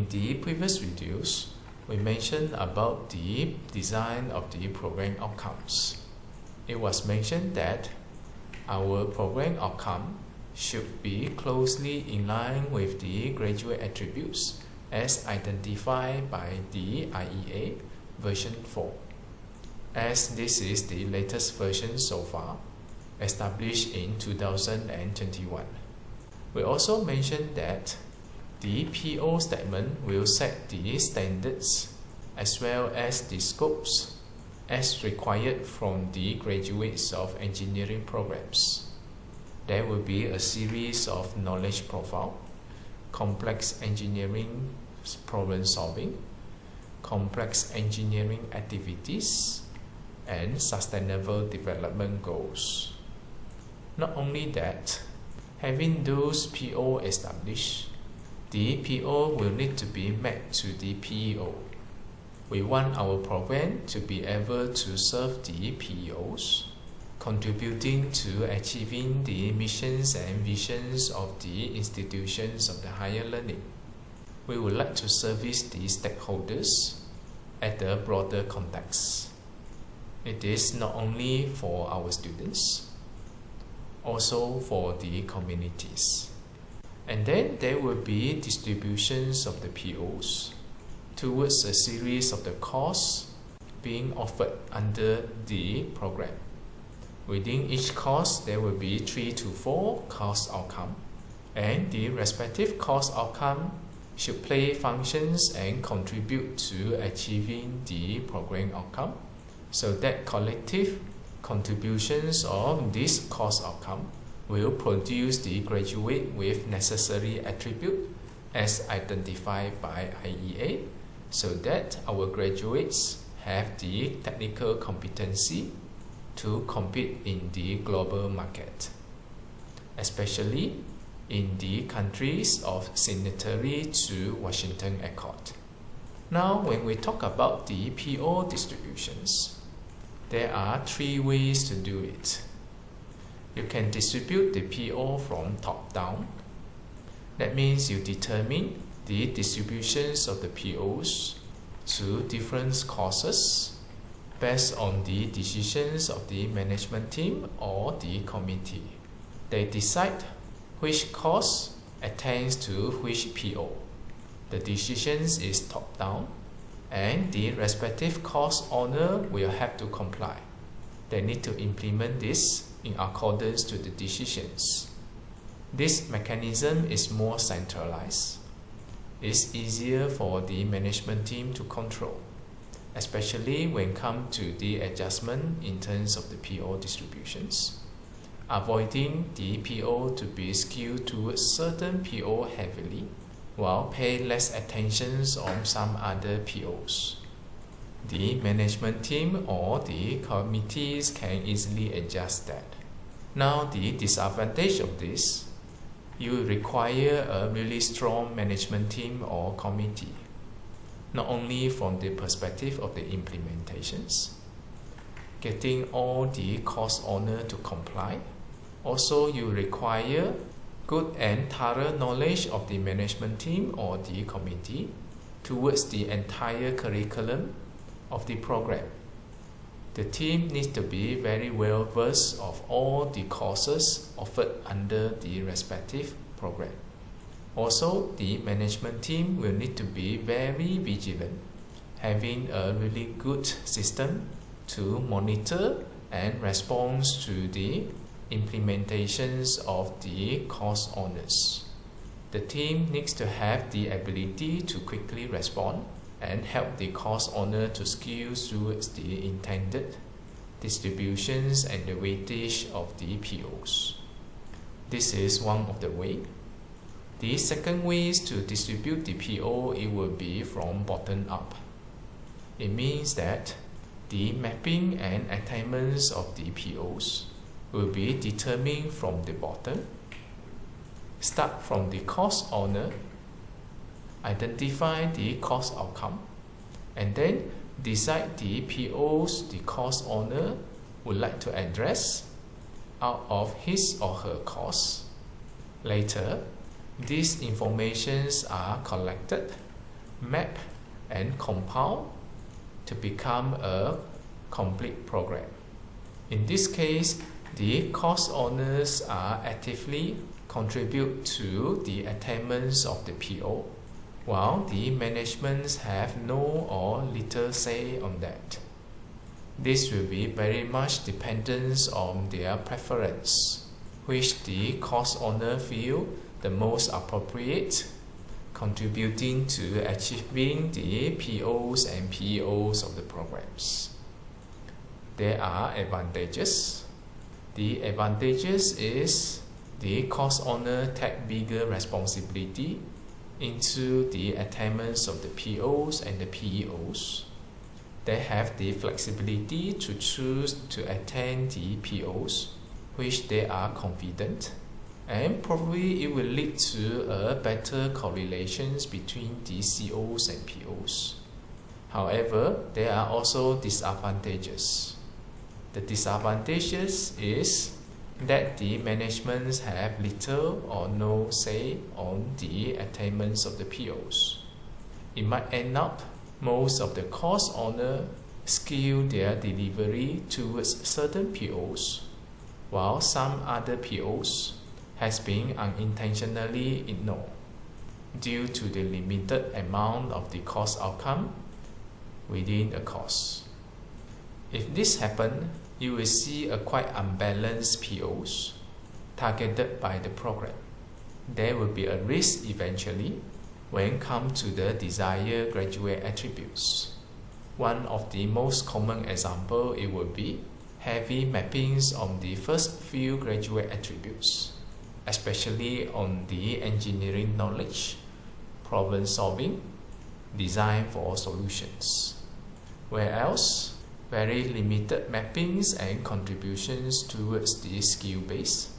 In the previous videos, we mentioned about the design of the program outcomes. It was mentioned that our program outcome should be closely in line with the graduate attributes as identified by the IEA version 4, as this is the latest version so far, established in 2021. We also mentioned that the PO statement will set the standards as well as the scopes as required from the graduates of engineering programs. There will be a series of knowledge profile, complex engineering problem solving, complex engineering activities, and sustainable development goals. Not only that, having those PO established, the PO will need to be mapped to the PEO. We want our program to be able to serve the PEOs, contributing to achieving the missions and visions of the institutions of the higher learning. We would like to service the stakeholders at the broader context. It is not only for our students, also for the communities. And then there will be distributions of the POs towards a series of the courses being offered under the program. Within each course, there will be 3 to 4 course outcomes, and the respective course outcome should play functions and contribute to achieving the program outcome, so that collective contributions of this course outcome will produce the graduate with necessary attribute as identified by IEA, so that our graduates have the technical competency to compete in the global market, especially in the countries of signatory to Washington Accord. Now, when we talk about the PO distributions, there are 3 ways to do it. You can distribute the PO from top down. That means you determine the distributions of the POs to different courses based on the decisions of the management team or the committee. They decide which course attains to which PO. The decisions is top down, and the respective course owner will have to comply. They need to implement this in accordance to the decisions. This mechanism is more centralized. It's easier for the management team to control, especially when it comes to the adjustment in terms of the PO distributions, avoiding the PO to be skewed towards certain PO heavily, while pay less attention on some other POs. The management team or the committees can easily adjust that. Now, the disadvantage of this, you require a really strong management team or committee, not only from the perspective of the implementations, getting all the course owner to comply. Also, you require good and thorough knowledge of the management team or the committee towards the entire curriculum of the program. The team needs to be very well versed of all the courses offered under the respective program. Also, the management team will need to be very vigilant, having a really good system to monitor and respond to the implementations of the course owners. The team needs to have the ability to quickly respond and help the course owner to skew towards the intended distributions and the weightage of the POs. This is one of the ways. The second way to distribute the PO, it will be from bottom up. It means that the mapping and attainments of the POs will be determined from the bottom. Start from the course owner, identify the course outcome, and then decide the POs the course owner would like to address out of his or her course. Later, these informations are collected map and compile to become a complete program. In this case, the course owners are actively contribute to the attainments of the PO, while the managements have no or little say on that. This will be very much dependent on their preference, which the course owner feel the most appropriate, contributing to achieving the POs and PEOs of the programs. There are advantages. The advantages is the course owner take bigger responsibility into the attainments of the POs and the PEOs. They have the flexibility to choose to attain the POs, which they are confident, and probably it will lead to a better correlations between the COs and POs. However, there are also disadvantages. The disadvantages is that the managements have little or no say on the attainments of the POs. It might end up most of the course owner skew their delivery towards certain POs, while some other POs has been unintentionally ignored due to the limited amount of the course outcome within a course. If this happens, you will see a quite unbalanced POs targeted by the program. There will be a risk eventually when come to the desired graduate attributes. One of the most common example it would be heavy mappings on the first few graduate attributes, especially on the engineering knowledge, problem solving, design for solutions. Whereas very limited mappings and contributions towards the skill base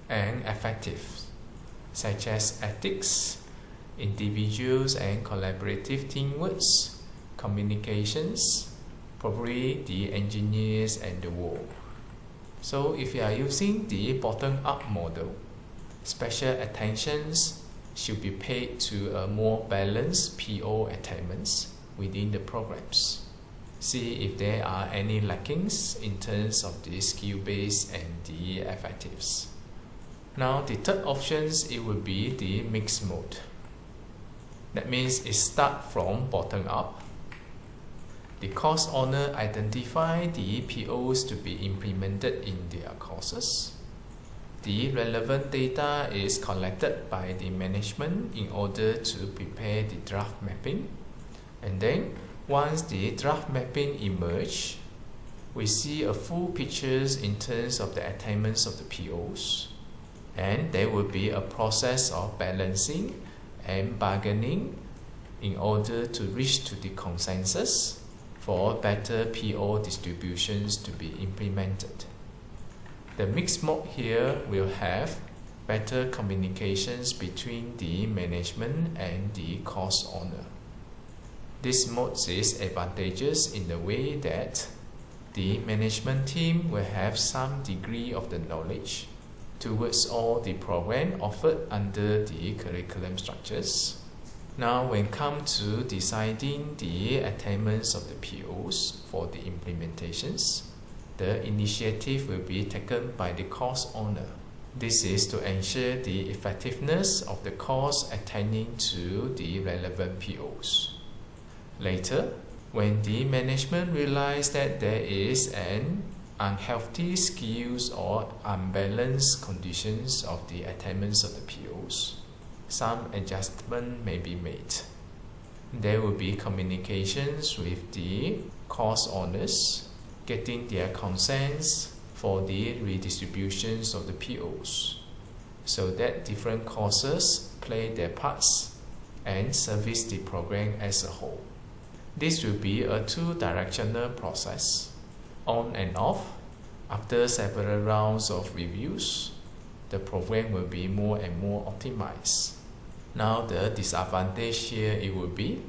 and effective, such as ethics, individuals and collaborative teamwork, communications, probably the engineers and the world. So if you are using the bottom-up model, special attentions should be paid to a more balanced PO attainments within the programs. See if there are any lackings in terms of the skill base and the effectives. Now the third options, it will be the mixed mode. That means it starts from bottom up. The course owner identify the POs to be implemented in their courses. The relevant data is collected by the management in order to prepare the draft mapping. And then once the draft mapping emerge, we see a full pictures in terms of the attainments of the POs. And there will be a process of balancing and bargaining in order to reach to the consensus for better PO distributions to be implemented. The mixed mode here will have better communications between the management and the course owner. This mode is advantageous in the way that the management team will have some degree of the knowledge towards all the program offered under the curriculum structures. Now when come to deciding the attainments of the POs for the implementations, the initiative will be taken by the course owner. This is to ensure the effectiveness of the course attaining to the relevant POs. Later, when the management realizes that there is an unhealthy skills or unbalanced conditions of the attainments of the POs, some adjustment may be made. There will be communications with the course owners, getting their consents for the redistributions of the POs, so that different courses play their parts and service the program as a whole. This will be a two-directional process, on and off. After several rounds of reviews, the program will be more and more optimized. Now the disadvantage here, it will be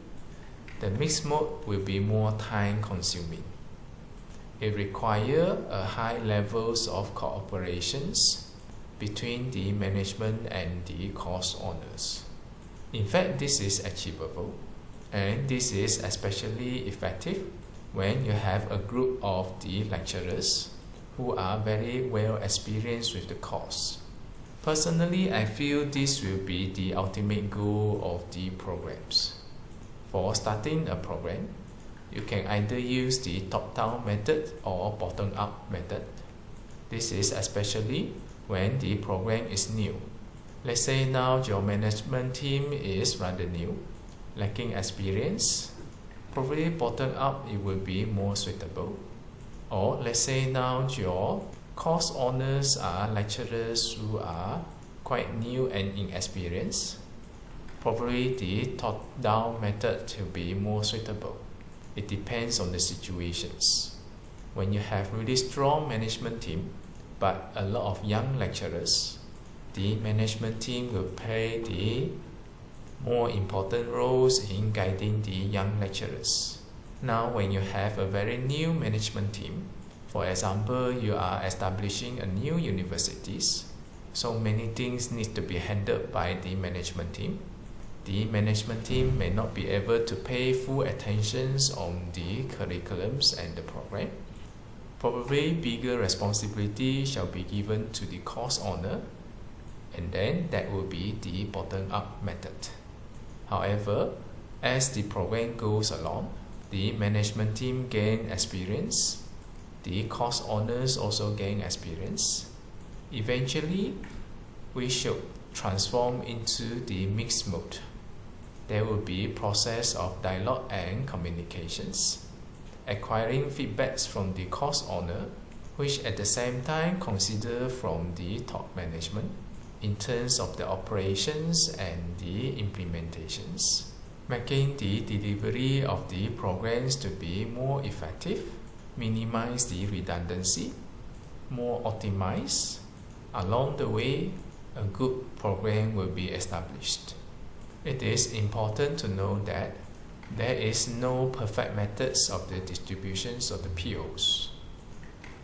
the mixed mode will be more time consuming. It requires a high levels of cooperations between the management and the course owners. In fact, this is achievable. And this is especially effective when you have a group of the lecturers who are very well experienced with the course. Personally, I feel this will be the ultimate goal of the programs. For starting a program, you can either use the top-down method or bottom-up method. This is especially when the program is new. Let's say now your management team is rather new, lacking experience. Probably bottom-up it will be more suitable. Or let's say now your course owners are lecturers who are quite new and inexperienced. Probably the top-down method will be more suitable. It depends on the situations. When you have really strong management team, but a lot of young lecturers, the management team will play the more important roles in guiding the young lecturers. Now, when you have a very new management team, for example, you are establishing a new universities, so many things need to be handled by the management team. The management team may not be able to pay full attention on the curriculums and the program. Probably bigger responsibility shall be given to the course owner, and then that will be the bottom-up method. However, as the program goes along, the management team gain experience, the course owners also gain experience. Eventually, we should transform into the mixed mode. There will be process of dialogue and communications, acquiring feedbacks from the course owner, which at the same time consider from the top management in terms of the operations and the implementations, making the delivery of the programs to be more effective, minimize the redundancy, more optimized. Along the way, a good program will be established. It is important to know that there is no perfect methods of the distributions of the POs.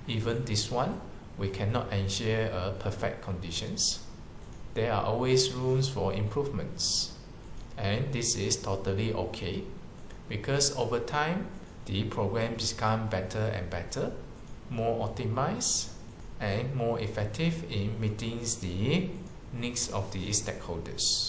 Even this one, we cannot ensure a perfect conditions. There are always rooms for improvements, and this is totally okay, because over time the programs become better and better, more optimized, and more effective in meeting the needs of the stakeholders.